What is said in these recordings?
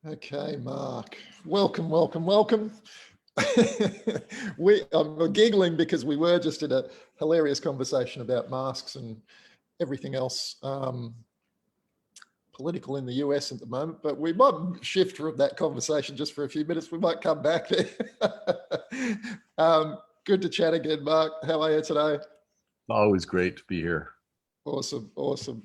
Okay, Mark. Welcome, welcome, welcome. I'm giggling because we were just in a hilarious conversation about masks and everything else political in the US at the moment, but we might shift from that conversation just for a few minutes. We might come back there. Good to chat again, Mark. How are you today? Always great to be here. Awesome, awesome.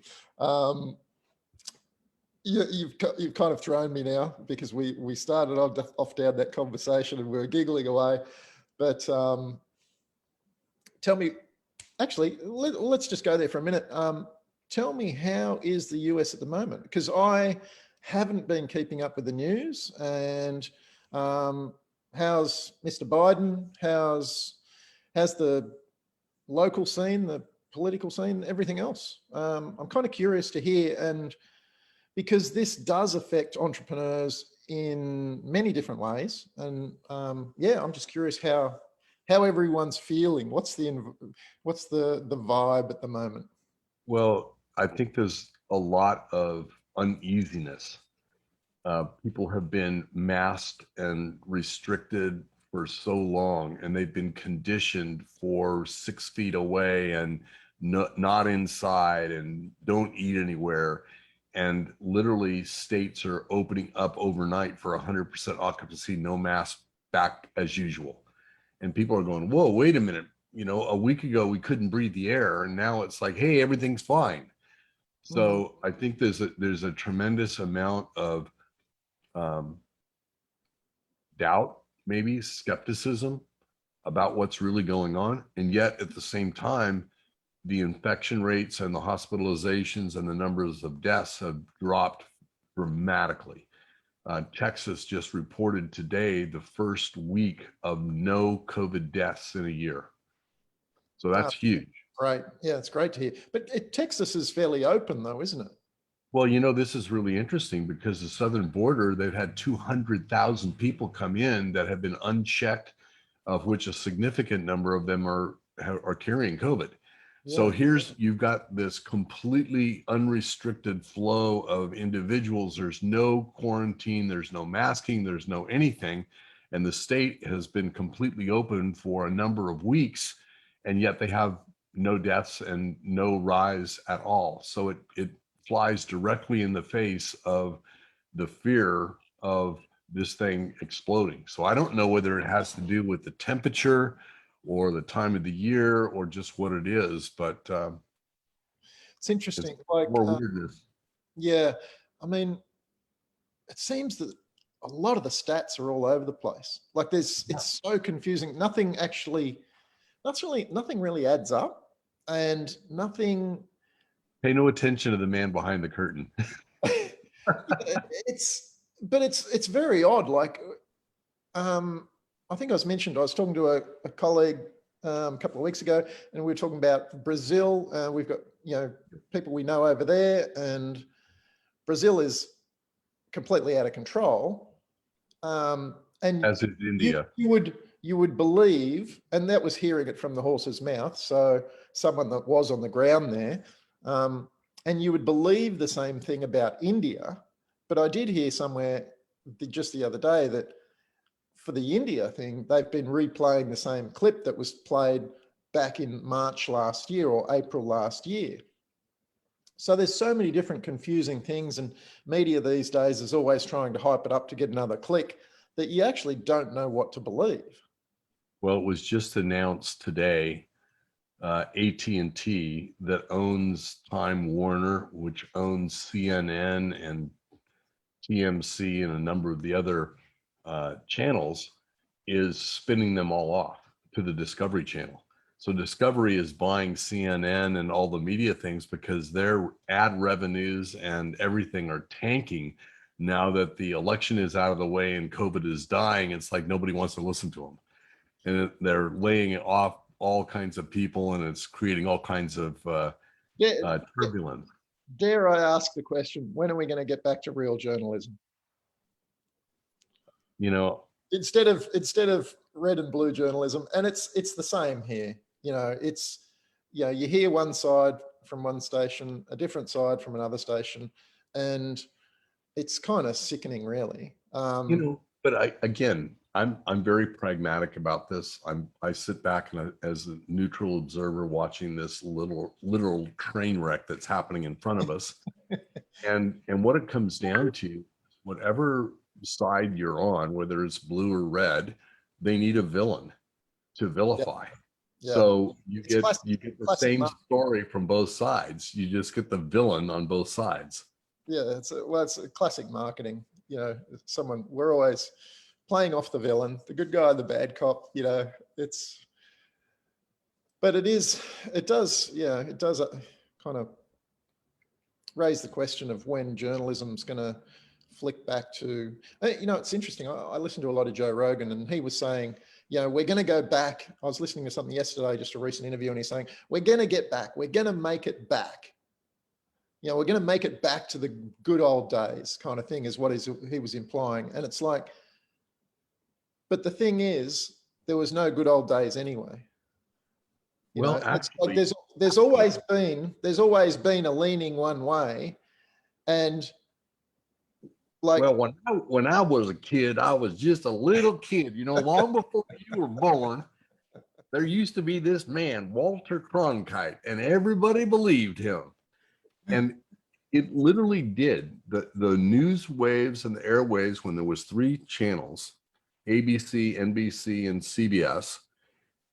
You've kind of thrown me now because we started off down that conversation and we were giggling away. But tell me, actually, let's just go there for a minute. Tell me, how is the US at the moment? Because I haven't been keeping up with the news. And how's Mr. Biden? How's the local scene, the political scene, everything else? I'm kind of curious to hear, and because this does affect entrepreneurs in many different ways. And yeah, I'm just curious how everyone's feeling. What's the vibe at the moment? Well, I think there's a lot of uneasiness. People have been masked and restricted for so long, and they've been conditioned for 6 feet away and not inside and don't eat anywhere. And literally, states are opening up overnight for 100% occupancy, no mask, back as usual. And people are going, whoa, wait a minute. A week ago we couldn't breathe the air, and now it's like, hey, everything's fine. So I think there's a tremendous amount of doubt, maybe skepticism about what's really going on. And yet at the same time, the infection rates and the hospitalizations and the numbers of deaths have dropped dramatically. Texas just reported today the first week of no COVID deaths in a year. So that's huge. Right. Yeah, it's great to hear. But Texas is fairly open though, isn't it? Well, this is really interesting because the southern border, they've had 200,000 people come in that have been unchecked, of which a significant number of them are carrying COVID. So you've got this completely unrestricted flow of individuals. There's no quarantine, there's no masking, there's no anything. And the state has been completely open for a number of weeks, and yet they have no deaths and no rise at all. So it flies directly in the face of the fear of this thing exploding. So I don't know whether it has to do with the temperature or the time of the year or just what it is, but it's interesting. It's like more weirdness. Yeah, I mean, it seems that a lot of the stats are all over the place. Like it's so confusing. Nothing really adds up, and nothing. Pay no attention to the man behind the curtain. It's very odd. Like, I think I was talking to a colleague a couple of weeks ago, and we were talking about Brazil. We've got people we know over there, and Brazil is completely out of control. And as is India. You would believe, and that was hearing it from the horse's mouth, so someone that was on the ground there, and you would believe the same thing about India. But I did hear somewhere just the other day that for the India thing, they've been replaying the same clip that was played back in March last year or April last year. So there's so many different confusing things, and media these days is always trying to hype it up to get another click, that you actually don't know what to believe. Well, it was just announced today, AT&T that owns Time Warner, which owns CNN and TMC and a number of the other channels, is spinning them all off to the Discovery Channel. So Discovery is buying CNN and all the media things because their ad revenues and everything are tanking now that the election is out of the way and COVID is dying. It's like nobody wants to listen to them. And they're laying off all kinds of people, and it's creating all kinds of turbulence. Dare I ask the question, when are we going to get back to real journalism? Instead of red and blue journalism, and it's the same here. You hear one side from one station, a different side from another station, and it's kind of sickening, really. But I'm very pragmatic about this. I sit back and as a neutral observer watching this literal train wreck that's happening in front of us. And what it comes down to, whatever side you're on, whether it's blue or red, they need a villain to Yeah, vilify. yeah. So you It's get the same mark. story from both sides. You just get the villain on both sides. Yeah, it's a classic marketing. We're always playing off the villain, the good guy, the bad cop. But it does kind of raise the question of when journalism's going to flick back to, it's interesting. I listen to a lot of Joe Rogan, and he was saying, we're going to go back. I was listening to something yesterday, just a recent interview, and he's saying, we're going to get back. We're going to make it back. We're going to make it back to the good old days kind of thing is what he was implying. And it's like, but the thing is, there was no good old days anyway. It's like there's always been a leaning one way. And like, well, when I was a kid, I was just a little kid, long before you were born. There used to be this man, Walter Cronkite, and everybody believed him. And it literally did. The news waves and the airwaves, when there was 3 channels, ABC, NBC, and CBS,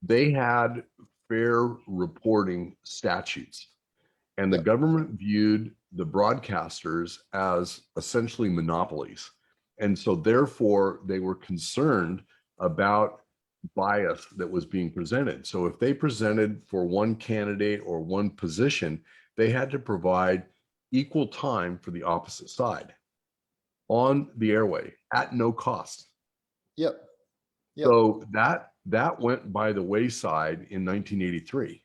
they had fair reporting statutes. And the government viewed the broadcasters as essentially monopolies. And so therefore, they were concerned about bias that was being presented. So if they presented for one candidate or one position, they had to provide equal time for the opposite side on the airway at no cost. Yep. So that went by the wayside in 1983.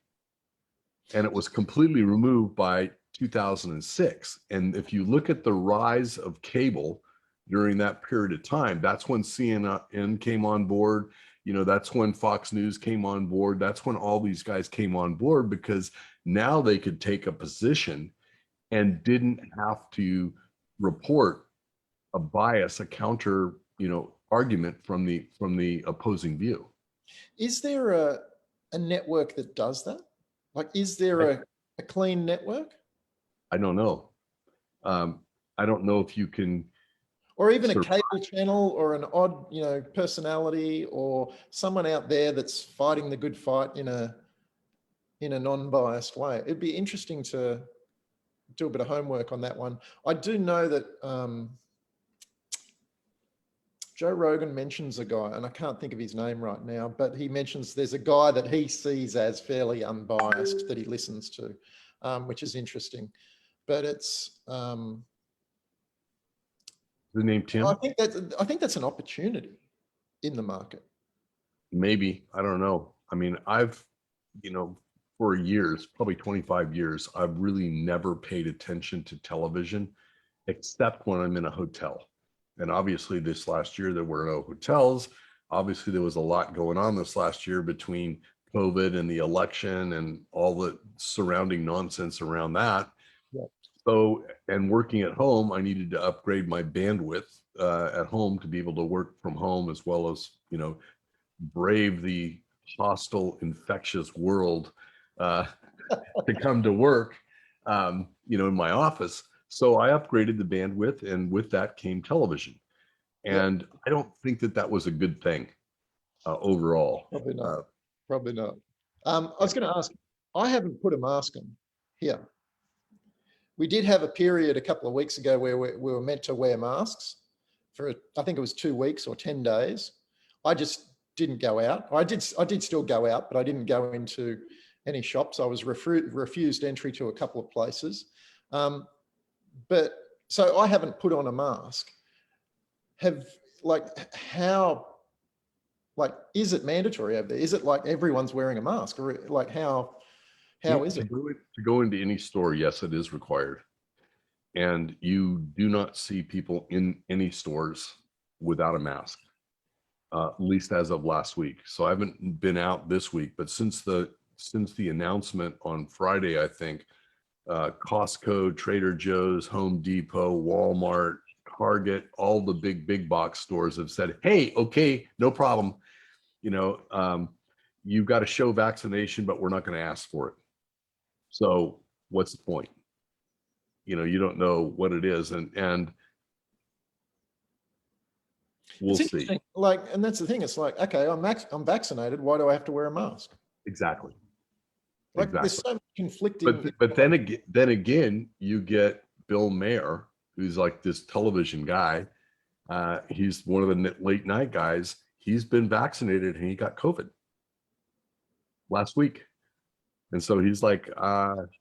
And it was completely removed by 2006. And if you look at the rise of cable during that period of time, that's when CNN came on board. That's when Fox News came on board. That's when all these guys came on board, because now they could take a position and didn't have to report a bias, a counter, argument from the opposing view. Is there a network that does that? Like, is there a clean network? I don't know. I don't know if you can, or even a cable channel, or an odd, personality, or someone out there that's fighting the good fight in a non-biased way. It'd be interesting to do a bit of homework on that one. I do know that Joe Rogan mentions a guy, and I can't think of his name right now, but he mentions there's a guy that he sees as fairly unbiased that he listens to, which is interesting. But it's the name Tim. I think that's an opportunity in the market. Maybe, I don't know. I mean, I've, for years, probably 25 years, I've really never paid attention to television except when I'm in a hotel. And obviously this last year there were no hotels. Obviously there was a lot going on this last year between COVID and the election and all the surrounding nonsense around that. Yeah. So, and working at home, I needed to upgrade my bandwidth at home to be able to work from home, as well as, brave the hostile, infectious world to come to work, in my office. So I upgraded the bandwidth, and with that came television. And I don't think that was a good thing overall. Probably not. Probably not. I was going to ask, I haven't put a mask on here. We did have a period a couple of weeks ago where we were meant to wear masks for, I think it was 2 weeks or 10 days. I just didn't go out. I did still go out, but I didn't go into any shops. I was refused entry to a couple of places. But so I haven't put on a mask. Is it mandatory over there? Is it like everyone's wearing a mask, or like how is it? To go into any store, yes, it is required. And you do not see people in any stores without a mask, at least as of last week. So I haven't been out this week, but since the announcement on Friday, I think, Costco, Trader Joe's, Home Depot, Walmart, Target, all the big box stores have said, hey, okay, no problem. You've got to show vaccination, but we're not going to ask for it. So what's the point? You don't know what it is, and we'll see. Like, and that's the thing. It's like, okay, I'm vaccinated. Why do I have to wear a mask? Exactly. Like, exactly. there's so much conflicting. But then again, you get Bill Mayer, who's like this television guy. He's one of the late night guys. He's been vaccinated and he got COVID last week. And so he's like,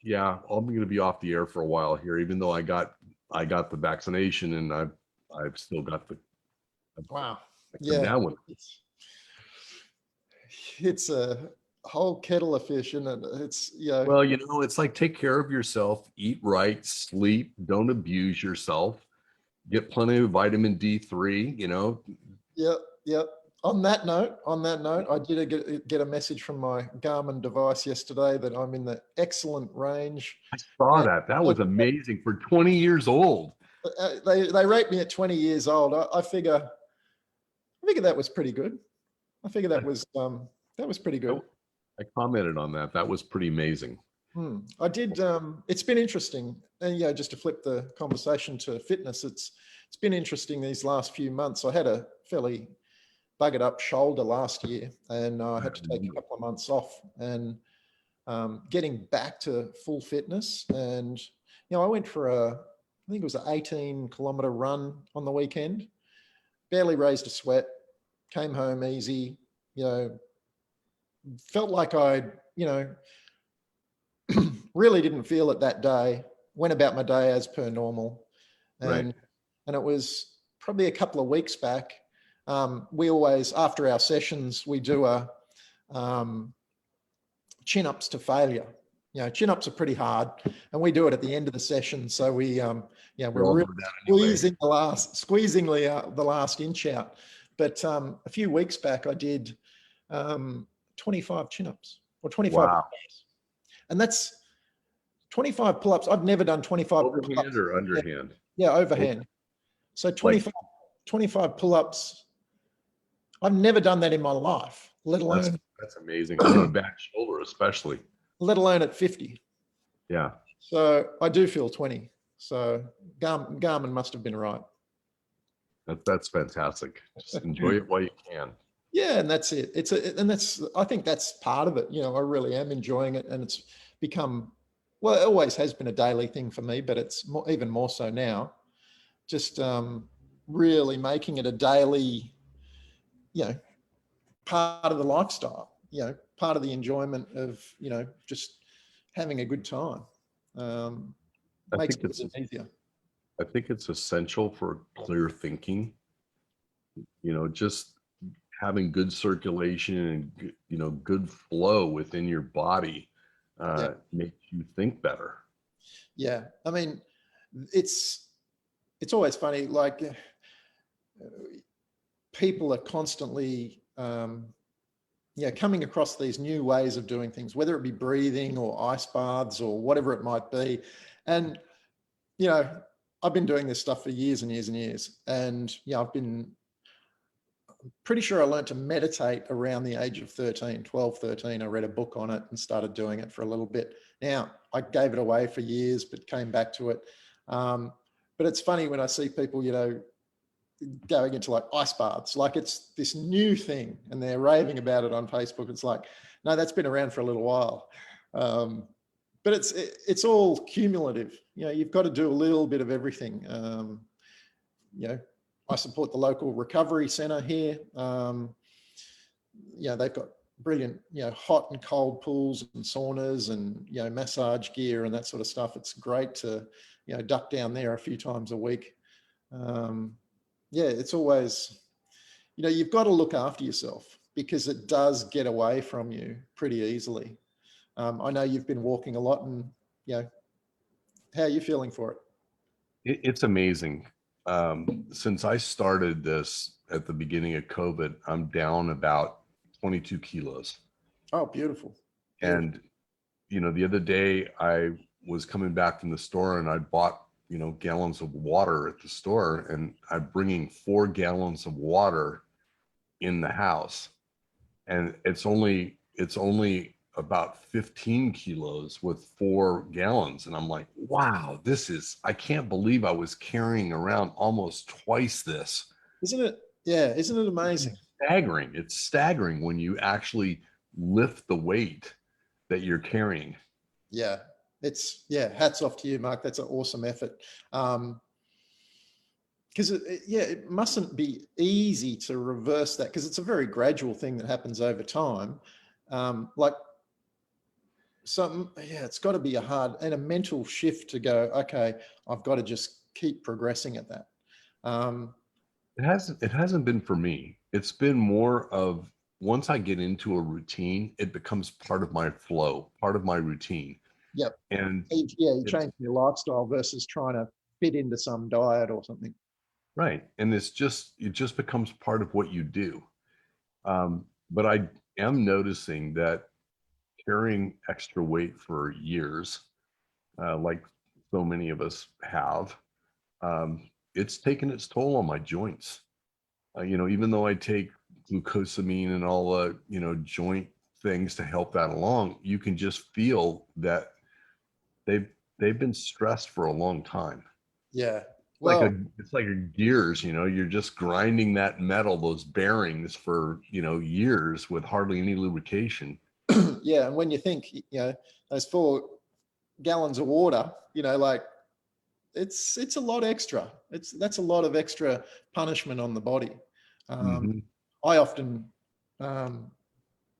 yeah, I'm going to be off the air for a while here, even though I got the vaccination and I've still got the. Wow. Yeah. Down with it. It's a whole kettle of fish, and it's, Well, it's like, take care of yourself, eat right, sleep, don't abuse yourself, get plenty of vitamin D3. Yep. On that note, I did get a message from my Garmin device yesterday that I'm in the excellent range. I saw that. That was amazing for 20 years old. They rate me at 20 years old. I figure that was pretty good. I figure that was pretty good. I commented on that. That was pretty amazing. I did. It's been interesting, and just to flip the conversation to fitness, it's been interesting these last few months. I had a fairly buggered up shoulder last year, and I had to take a couple of months off, and getting back to full fitness. And I went for I think it was an 18-kilometer run on the weekend. Barely raised a sweat. Came home easy. Felt like I'd really didn't feel it that day. Went about my day as per normal, and it was probably a couple of weeks back. We always, after our sessions, we do a chin-ups to failure. Chin-ups are pretty hard, and we do it at the end of the session. So we're really squeezing the last inch out. But a few weeks back, I did 25 chin-ups or 25 pull-ups. And that's 25 pull-ups. I've never done 25 overhand pull-ups. Or underhand? Yeah, overhand. So 25 pull-ups. I've never done that in my life, let alone. That's amazing. On a bad shoulder, especially. Let alone at 50. Yeah. So I do feel 20. So Garmin must have been right. That's fantastic. Just enjoy it while you can. Yeah, and that's it. I think that's part of it. I really am enjoying it, and it's become, well, it always has been a daily thing for me, but it's even more so now. Just really making it a daily, part of the lifestyle. Part of the enjoyment of just having a good time. Makes it easier. I think it's essential for clear thinking. Just having good circulation and good flow within your body makes you think better. Yeah, I mean, it's always funny. Like, people are constantly coming across these new ways of doing things, whether it be breathing or ice baths or whatever it might be. And I've been doing this stuff for years and years and years, and I've been pretty sure I learned to meditate around the age of 12, 13. I read a book on it and started doing it for a little bit. Now, I gave it away for years, but came back to it. But it's funny when I see people, going into like ice baths, like it's this new thing, and they're raving about it on Facebook. It's like, no, that's been around for a little while. But it's all cumulative. You've got to do a little bit of everything. I support the local recovery center here. They've got brilliant, hot and cold pools and saunas and, massage gear and that sort of stuff. It's great to, duck down there a few times a week. It's always, you've got to look after yourself, because it does get away from you pretty easily. I know you've been walking a lot, and, how are you feeling for it? It's amazing. Since I started this at the beginning of COVID, I'm down about 22 kilos. Oh, beautiful. And, the other day I was coming back from the store and I bought gallons of water at the store, and I'm bringing 4 gallons of water in the house, and it's only about 15 kilos with 4 gallons. And I'm like, wow, I can't believe I was carrying around almost twice this. Isn't it? Yeah. Isn't it amazing? Staggering. It's staggering when you actually lift the weight that you're carrying. Yeah. Hats off to you, Mark. That's an awesome effort. Because it mustn't be easy to reverse that, because it's a very gradual thing that happens over time. Like it's got to be a mental shift to go, okay, I've got to just keep progressing at that. It hasn't been for me. It's been more of, once I get into a routine, it becomes part of my flow, part of my routine. Yep. And You change your lifestyle versus trying to fit into some diet or something. right. And it just becomes part of what you do. But I am noticing that carrying extra weight for years, like so many of us have, it's taken its toll on my joints. Even though I take glucosamine and all the, joint things to help that along, you can just feel that they've been stressed for a long time. Yeah. Well, it's like a gears, you're just grinding that metal, those bearings for, years with hardly any lubrication. Yeah. And when you think, those 4 gallons of water, like it's a lot extra. That's a lot of extra punishment on the body. Mm-hmm. I often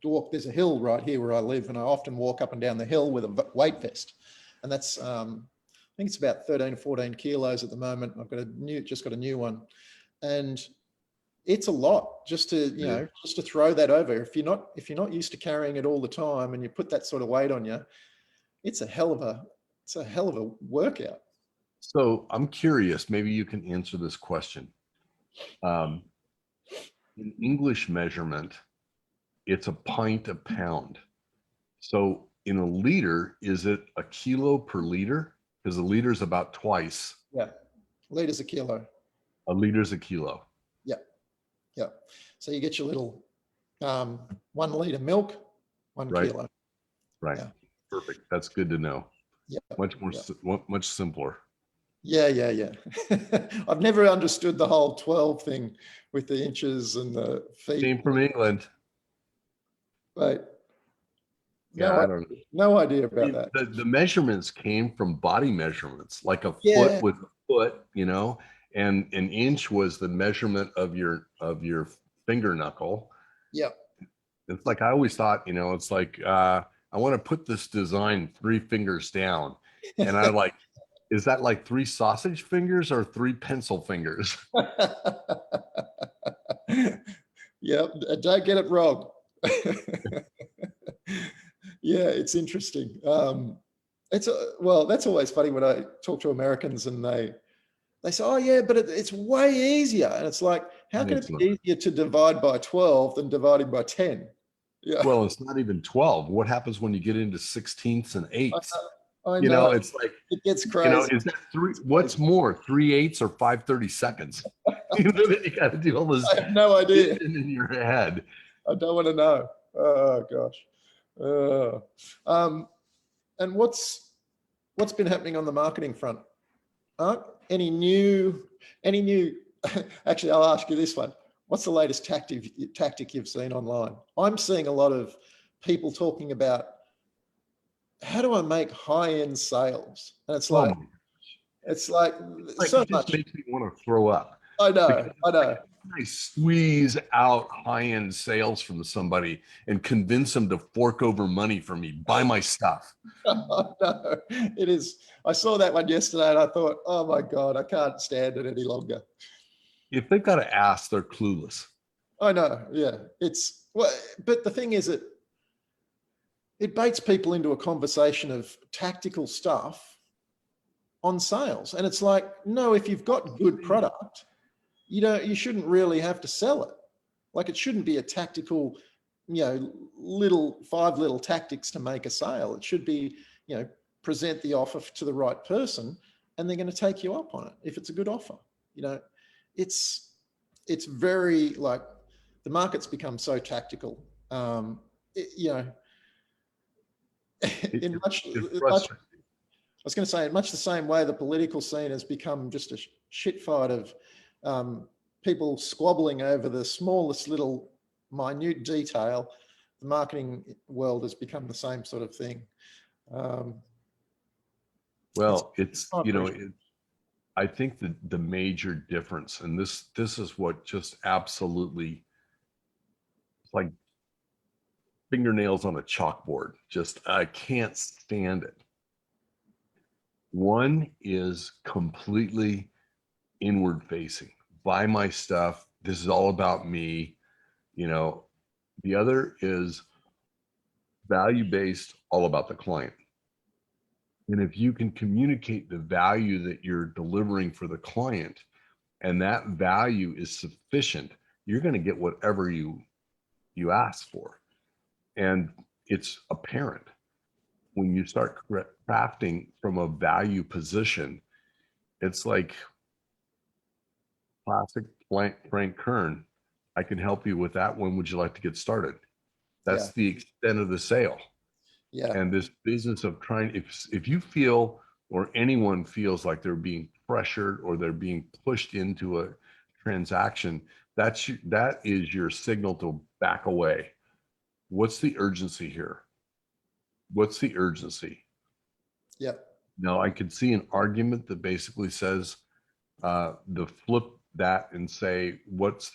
walk, there's a hill right here where I live, and I often walk up and down the hill with a weight vest. And that's, I think it's about 13 or 14 kilos at the moment. I've just got a new one. And it's a lot just to, just to throw that over. If you're not used to carrying it all the time and you put that sort of weight on you, it's a hell of a workout. So I'm curious, maybe you can answer this question. In English measurement, it's a pint a pound. So in a liter, is it a kilo per liter? Because a liter is about twice. Yeah. Liters a kilo. A liter is a kilo. Yeah. Yeah. So you get your little 1 liter milk, 1 Right. kilo. Right. Yeah. Perfect. That's good to know. Yeah. Much simpler. Yeah. I've never understood the whole 12 thing with the inches and the feet. Came from England. Right. Yeah, I don't know. No idea about that. The measurements came from body measurements, like a Yeah. foot with a foot, and an inch was the measurement of your finger knuckle. Yep. It's like, I always thought, it's like, I want to put this design 3 fingers down. And I like, is that like 3 sausage fingers or 3 pencil fingers? Yep. Don't get it wrong. Yeah, it's interesting. That's always funny when I talk to Americans and they say, oh yeah, but it's way easier. And it's like, how can it be easier to divide by 12 than dividing by 10? Yeah. Well, it's not even 12. What happens when you get into 16ths and 8ths? I know. It's like, it gets crazy. Is that 3? What's more, 3/8 or 5/32? You got to do all this. I have no idea in your head. I don't want to know. Oh gosh. And what's been happening on the marketing front? Any new? Actually, I'll ask you this one. What's the latest tactic you've seen online? I'm seeing a lot of people talking about, how do I make high-end sales? And it's like, so it just much. makes me want to throw up. I know. I squeeze out high-end sales from somebody and convince them to fork over money for me, buy my stuff. No, it is. I saw that one yesterday and I thought, oh my God, I can't stand it any longer. If they've got to ask, they're clueless. I know. Yeah. But the thing is, it baits people into a conversation of tactical stuff on sales. And it's like, no, if you've got good product, you shouldn't really have to sell it. Like, it shouldn't be a tactical, 5 little tactics to make a sale. It should be, present the offer to the right person and they're going to take you up on it if it's a good offer. You know, it's very like the market's become so tactical. You know, in much, I was going to say, in much the same way, the political scene has become just a shit fight of people squabbling over the smallest little minute detail. The marketing world has become the same sort of thing. Well, it's, you know, I think that the major difference, and this is what just absolutely, like fingernails on a chalkboard, just, I can't stand it. One is completely inward facing. Buy my stuff. This is all about me. You know, the other is value based, all about the client. And if you can communicate the value that you're delivering for the client, and that value is sufficient, you're going to get whatever you ask for. And it's apparent when you start crafting from a value position. It's like classic Frank Kern. I can help you with that. When would you like to get started? That's the extent of the sale. Yeah. And this business of trying, if you feel, or anyone feels like they're being pressured or they're being pushed into a transaction, that is your signal to back away. What's the urgency here? What's the urgency? Yeah. Now, I could see an argument that basically says, the flip that and say, what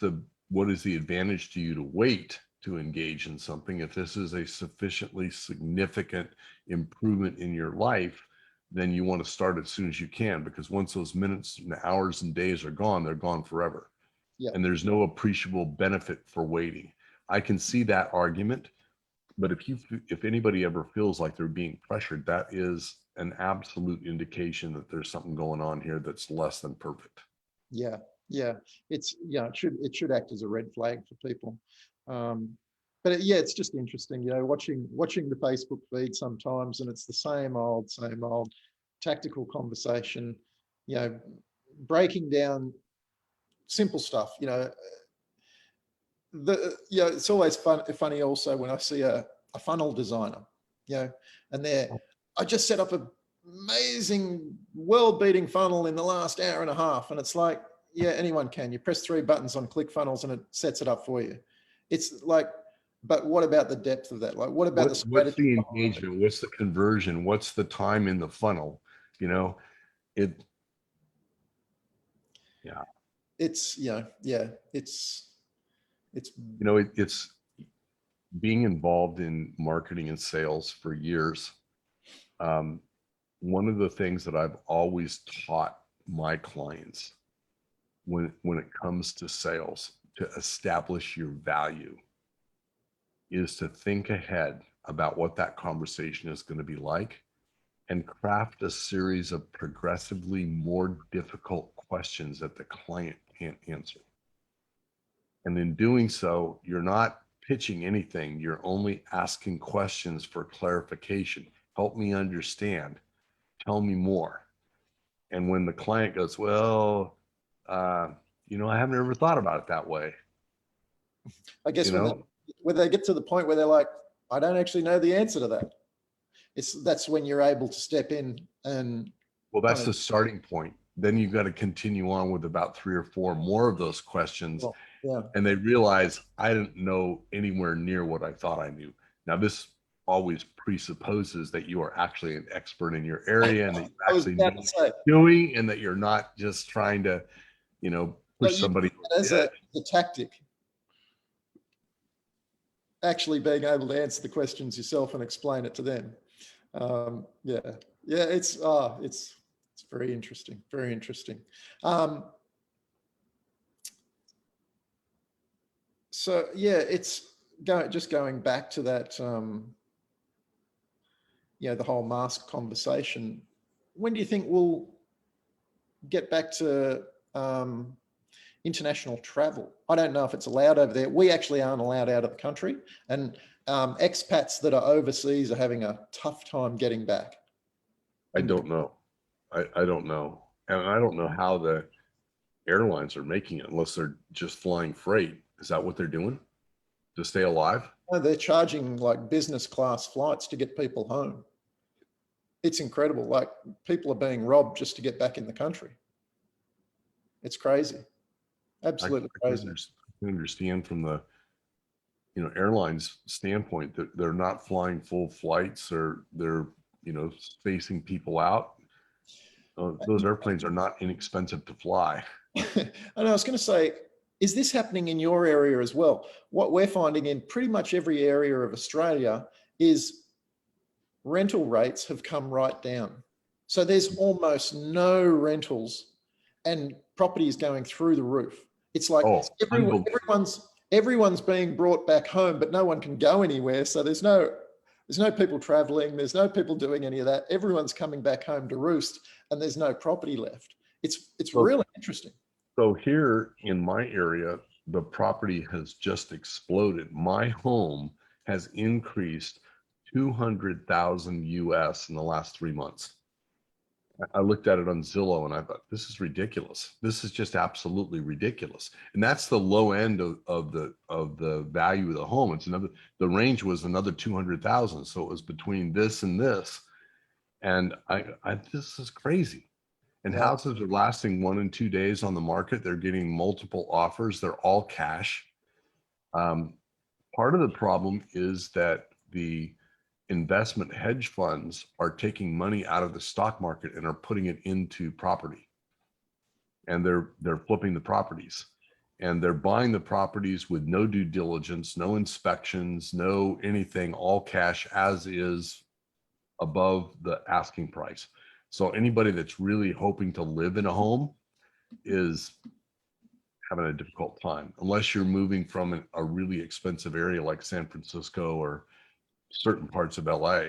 is the advantage to you to wait to engage in something? If this is a sufficiently significant improvement in your life, then you want to start as soon as you can, because once those minutes and hours and days are gone, they're gone forever. Yeah. And there's no appreciable benefit for waiting. I can see that argument, but if anybody ever feels like they're being pressured, that is an absolute indication that there's something going on here that's less than perfect. Yeah. Yeah. It should act as a red flag for people. But it's just interesting, you know, watching the Facebook feed sometimes, and it's the same old tactical conversation, you know, breaking down simple stuff, you know. It's always funny also when I see a funnel designer, you know, and I just set up a amazing world-beating funnel in the last hour and a half, and it's like, yeah, anyone can. You press 3 buttons on ClickFunnels and it sets it up for you. It's like, but what about the depth of that? Like, what about the strategy? What's the engagement? What's the conversion? What's the time in the funnel? You know, it's being involved in marketing and sales for years. One of the things that I've always taught my clients when it comes to sales, to establish your value, is to think ahead about what that conversation is going to be like and craft a series of progressively more difficult questions that the client can't answer. And in doing so, you're not pitching anything. You're only asking questions for clarification. Help me understand. Tell me more. And when the client goes, well, you know, I haven't ever thought about it that way. I guess when they get to the point where they're like, I don't actually know the answer to that. That's when you're able to step in and. Well, that's the starting point. Then you've got to continue on with about 3 or 4 more of those questions. Well, yeah. And they realize I didn't know anywhere near what I thought I knew. Now, this always presupposes that you are actually an expert in your area and that you actually know what you're doing, and that you're not just trying to, you know, push somebody as a tactic. Actually being able to answer the questions yourself and explain it to them. It's very interesting, very interesting. So yeah, it's just going back to that, the whole mask conversation. When do you think we'll get back to international travel? I don't know if it's allowed over there. We actually aren't allowed out of the country, and expats that are overseas are having a tough time getting back. I don't know. I don't know. And I don't know how the airlines are making it unless they're just flying freight. Is that what they're doing to stay alive? No, they're charging like business class flights to get people home. It's incredible. Like people are being robbed just to get back in the country. It's crazy. Absolutely crazy. I can understand from the, you know, airlines standpoint that they're not flying full flights, or they're, you know, spacing people out. Those airplanes are not inexpensive to fly. And I was going to say, is this happening in your area as well? What we're finding in pretty much every area of Australia is rental rates have come right down. So there's almost no rentals and properties going through the roof. It's like Oh, everyone's being brought back home, but no one can go anywhere. So there's no people traveling. There's no people doing any of that. Everyone's coming back home to roost, and there's no property left. It's really interesting. so here in my area, the property has just exploded. My home has increased 200,000 US in the last 3 months. I looked at it on Zillow and I thought, this is ridiculous. This is just absolutely ridiculous. And that's the low end of the value of the home. It's another, the range was another 200,000. So it was between this and this. And this is crazy. And Wow. houses are lasting 1 and 2 days on the market. They're getting multiple offers. They're all cash. Part of the problem is that the investment hedge funds are taking money out of the stock market and are putting it into property, and they're flipping the properties, and they're buying the properties with no due diligence, no inspections, no anything, all cash as is, above the asking price. So anybody that's really hoping to live in a home is having a difficult time, unless you're moving from a really expensive area like San Francisco or certain parts of LA.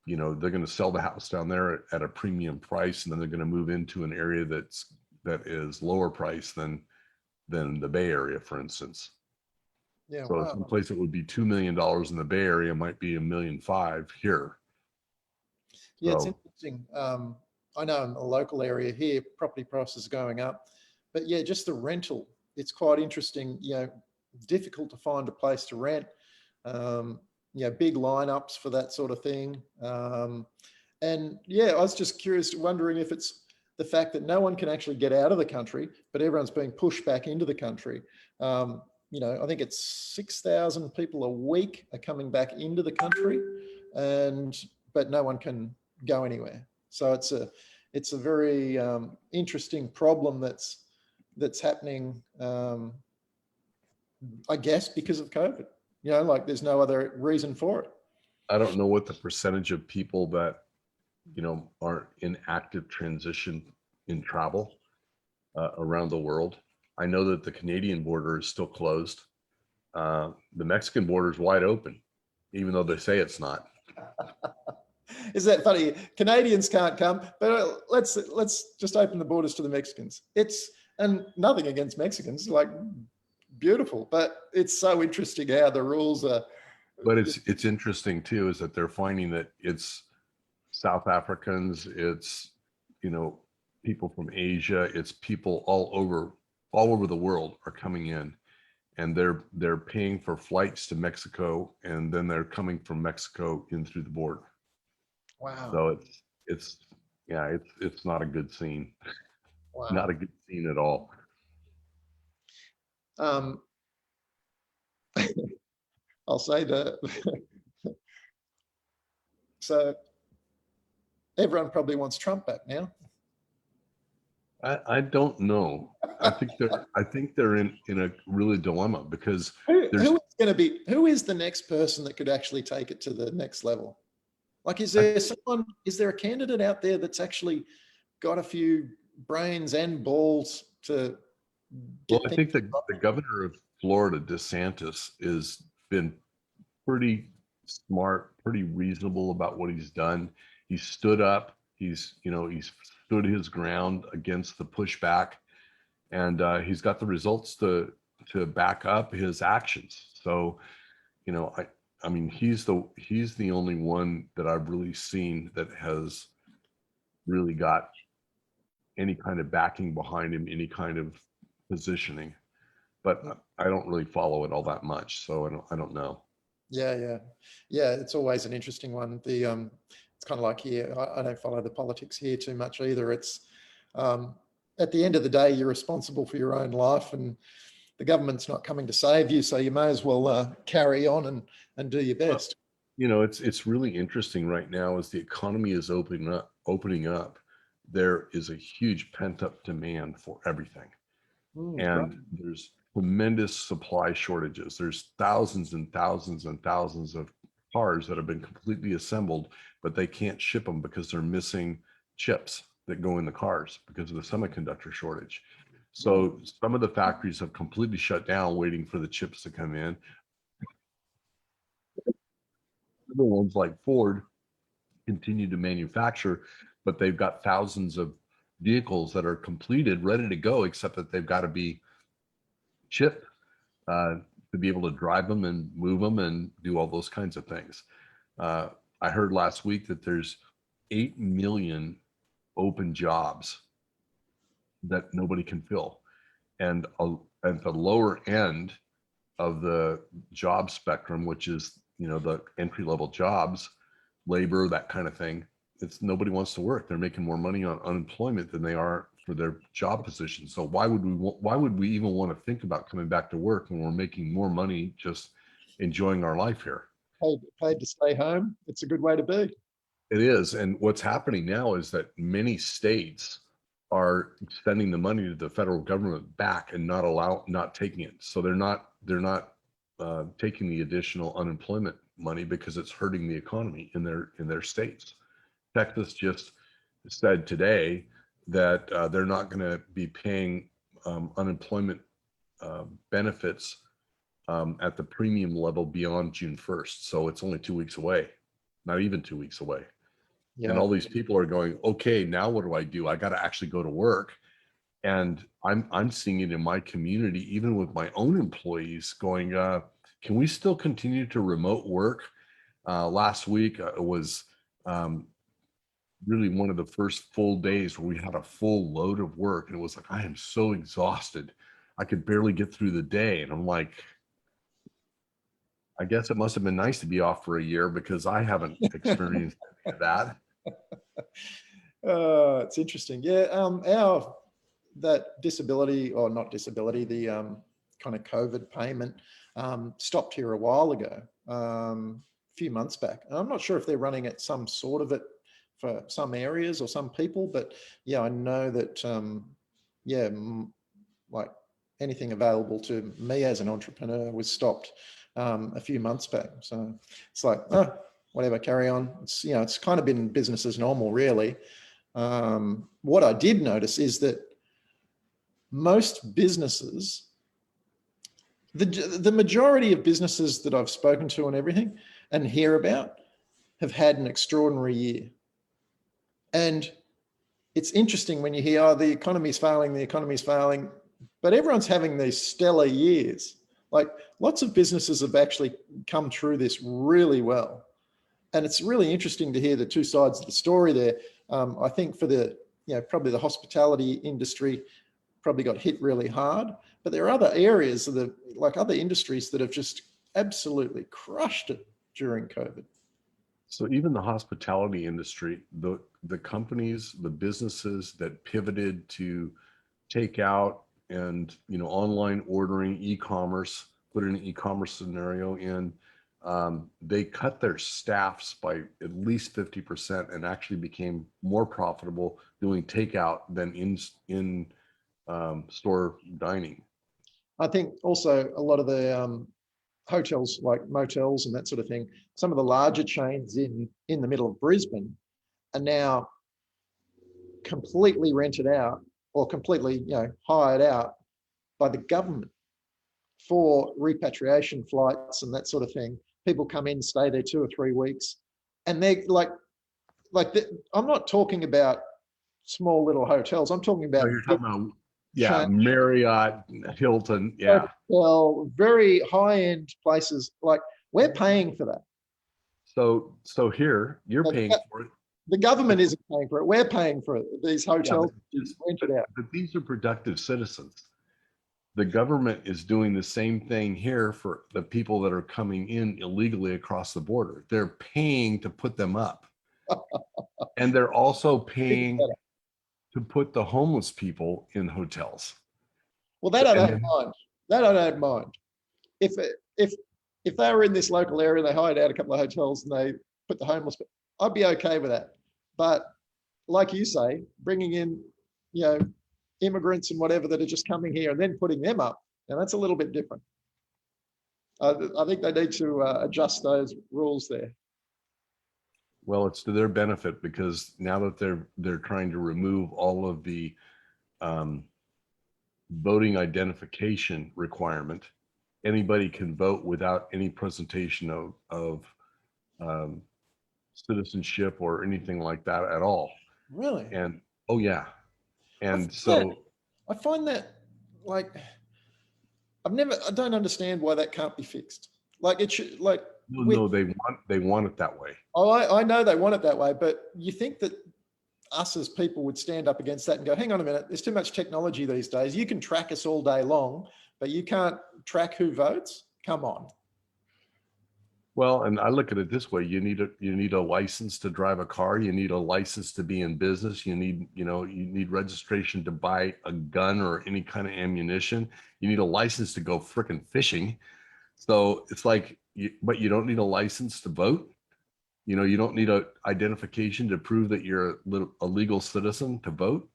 You know, they're going to sell the house down there at a premium price, and then they're going to move into an area that is lower price than the Bay Area, for instance. Yeah. So Wow. some place that would be $2 million in the Bay Area might be $1.5 million here. Yeah, it's So interesting. I know in the local area here, property prices are going up, but yeah, just the rental, it's quite interesting. You know, difficult to find a place to rent. You know, big lineups for that sort of thing. And yeah, I was just curious, wondering if it's the fact that no one can actually get out of the country, but everyone's being pushed back into the country. You know, I think it's 6,000 people a week are coming back into the country, but no one can go anywhere. So it's a very interesting problem that's happening. I guess because of COVID. You know, like there's no other reason for it. I don't know what the percentage of people that, you know, are in active transition in travel around the world. I know that the Canadian border is still closed. The Mexican border is wide open, even though they say it's not. Is that funny? Canadians can't come, but let's just open the borders to the Mexicans. And nothing against Mexicans, like beautiful, but it's so interesting how the rules are. But it's interesting too, is that they're finding that it's South Africans, it's, you know, people from Asia, it's people all over the world are coming in, and they're paying for flights to Mexico, and then they're coming from Mexico in through the border. Wow. So it's not a good scene. Wow. Not a good scene at all. I'll say that. So everyone probably wants Trump back now. I don't know. I think they're in a really dilemma, because who is the next person that could actually take it to the next level? Like, is there a candidate out there that's actually got a few brains and balls to well, I think that the governor of Florida, DeSantis, has been pretty smart, pretty reasonable about what he's done. He's stood up. He's stood his ground against the pushback, and he's got the results to back up his actions. So, you know, I mean, he's the only one that I've really seen that has really got any kind of backing behind him, any kind of positioning. But I don't really follow it all that much, so I don't know. Yeah. It's always an interesting one. It's kind of like here. I don't follow the politics here too much either. It's um, at the end of the day, you're responsible for your own life, and the government's not coming to save you, so you may as well carry on and do your best. You know, it's really interesting right now as the economy is opening up. There is a huge pent up demand for everything, Right. and there's tremendous supply shortages. There's thousands and thousands and thousands of cars that have been completely assembled, but they can't ship them because they're missing chips that go in the cars because of the semiconductor shortage. So some of the factories have completely shut down waiting for the chips to come in. Other ones like Ford continue to manufacture, but they've got thousands of vehicles that are completed, ready to go, except that they've got to be shipped to be able to drive them and move them and do all those kinds of things. I heard last week that there's 8 million open jobs that nobody can fill. And at the lower end of the job spectrum, which is, you know, the entry level jobs, labor, that kind of thing, it's nobody wants to work. They're making more money on unemployment than they are for their job position. So why would we even want to think about coming back to work when we're making more money just enjoying our life here? Paid to stay home. It's a good way to be. It is. And what's happening now is that many states are sending the money to the federal government back and not taking it. So they're not taking the additional unemployment money because it's hurting the economy in their states. Texas just said today that they're not going to be paying unemployment benefits at the premium level beyond June 1st. So it's only 2 weeks away, not even 2 weeks away. And all these people are going, okay, now what do? I got to actually go to work. And I'm seeing it in my community, even with my own employees going, can we still continue to remote work? Last week it was really one of the first full days where we had a full load of work. And it was like, I am so exhausted. I could barely get through the day. And I'm like, I guess it must have been nice to be off for a year because I haven't experienced that. It's interesting. Yeah. Our that disability, or not disability, the kind of COVID payment stopped here a while ago, a few months back. And I'm not sure if they're running at some sort of it for some areas or some people, but yeah, I know that like anything available to me as an entrepreneur was stopped a few months back. So it's like, oh, whatever, carry on. It's, you know, it's kind of been business as normal, really. What I did notice is that most businesses, the majority of businesses that I've spoken to and everything and hear about have had an extraordinary year. And it's interesting when you hear, oh, the economy's failing, but everyone's having these stellar years. Like lots of businesses have actually come through this really well. And it's really interesting to hear the two sides of the story there. I think for the, you know, probably the hospitality industry probably got hit really hard, but there are other areas of the, like other industries that have just absolutely crushed it during COVID. So even the hospitality industry, the companies, the businesses that pivoted to take out and, you know, online ordering, e-commerce, put an e-commerce scenario in, they cut their staffs by at least 50% and actually became more profitable doing takeout than in store dining. I think also a lot of the hotels, like motels and that sort of thing, some of the larger chains in the middle of Brisbane are now completely rented out or completely, you know, hired out by the government for repatriation flights and that sort of thing. People come in, stay there 2 or 3 weeks, and they're I'm not talking about small little hotels. I'm talking about, You're talking about, yeah, Marriott, Hilton, yeah. Well, very high-end places. Like we're paying for that. So here you're paying for it. The government isn't paying for it. We're paying for it. These Yeah, hotels rented out. but these are productive citizens. The government is doing the same thing here for the people that are coming in illegally across the border. They're paying to put them up. And they're also paying to put the homeless people in hotels. Well, that I And don't then, mind. That I don't mind. If if if they were in this local area, they hired out a couple of hotels and they put the homeless, I'd be okay with that. But like you say, bringing in, you know, immigrants and whatever that are just coming here and then putting them up, now that's a little bit different. I think they need to adjust those rules there. well, it's to their benefit because now that they're trying to remove all of the um, voting identification requirement, anybody can vote without any presentation of um, citizenship or anything like that at all. Really? And oh yeah, and I find that like I don't understand why that can't be fixed. Like it should, like no, they want it that way. oh, I know they want it that way, but you think that us as people would stand up against that and go, hang on a minute, there's too much technology these days. You can track us all day long, but you can't track who votes? Come on. Well, and I look at it this way: you need a license to drive a car. You need a license to be in business. You need registration to buy a gun or any kind of ammunition. You need a license to go frickin' fishing. So it's like, but you don't need a license to vote. You don't need a identification to prove that you're a legal citizen to vote.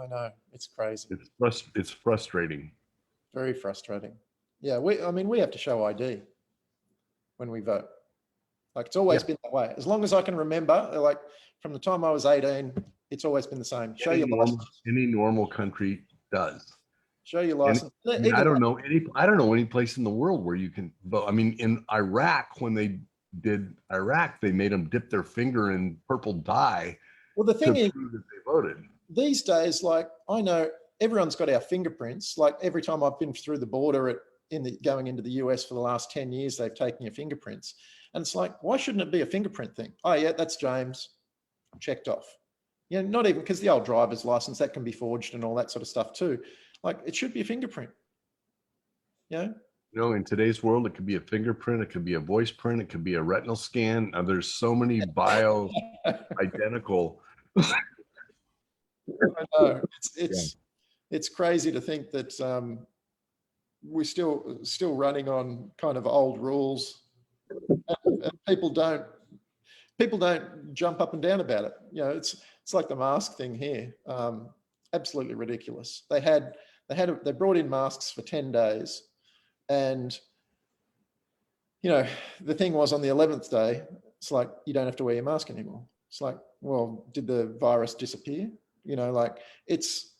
I know, it's crazy. It's frustrating. Very frustrating. Yeah, I mean, we have to show ID when we vote. Like it's always been that way. As long as I can remember, like from the time I was 18, it's always been the same. Show your license. Any normal country does. Show your license. I don't know any place in the world where you can vote. I mean, in Iraq, when they did Iraq, they made them dip their finger in purple dye. Well, the thing is, prove that they voted. These days, like I know everyone's got our fingerprints. Like every time I've been through the border going into the US for the last 10 years, they've taken your fingerprints. And it's like, why shouldn't it be a fingerprint thing? Oh yeah, that's James, checked off. You know, not even because the old driver's license, that can be forged and all that sort of stuff too. Like it should be a fingerprint. You know, in today's world, it could be a fingerprint, it could be a voice print, it could be a retinal scan. Now, there's so many bio identical. I know. It's crazy to think that we're still running on kind of old rules, and people don't jump up and down about it. You know, it's like the mask thing here. Absolutely ridiculous. They brought in masks for 10 days, and you know, the thing was on the 11th day, it's like you don't have to wear your mask anymore. It's like, well, did the virus disappear? You know, like it's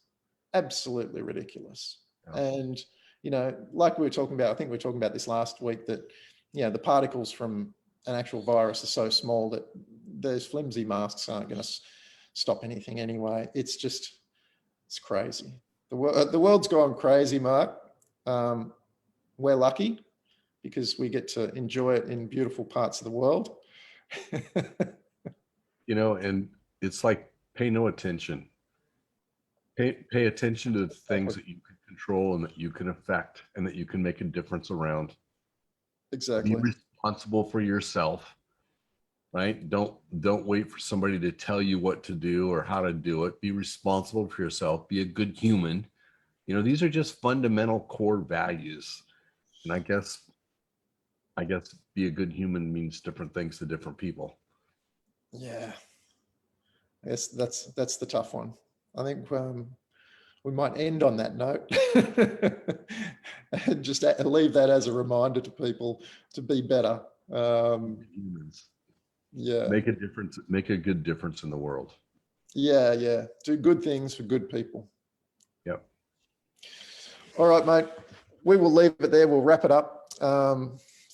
absolutely ridiculous. Yeah. And you know, like we were talking about, I think we were talking about this last week, that the particles from an actual virus are so small that those flimsy masks aren't going to stop anything anyway. It's crazy. The world's gone crazy, Mark. We're lucky because we get to enjoy it in beautiful parts of the world. And it's like, pay no attention. Pay attention to the things that you can control and that you can affect and that you can make a difference around. Exactly. Be responsible for yourself, right? Don't wait for somebody to tell you what to do or how to do it. Be responsible for yourself. Be a good human. These are just fundamental core values. And I guess be a good human means different things to different people. Yeah. I guess that's the tough one. I think we might end on that note and just leave that as a reminder to people to be better. Humans. Yeah. Make a difference. Make a good difference in the world. Yeah. Do good things for good people. Yep. All right, mate. We will leave it there. We'll wrap it up.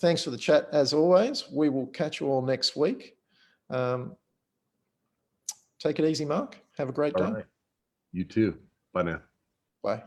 Thanks for the chat as always. We will catch you all next week. Take it easy, Mark. Have a great day. All right. You too. Bye now. Bye.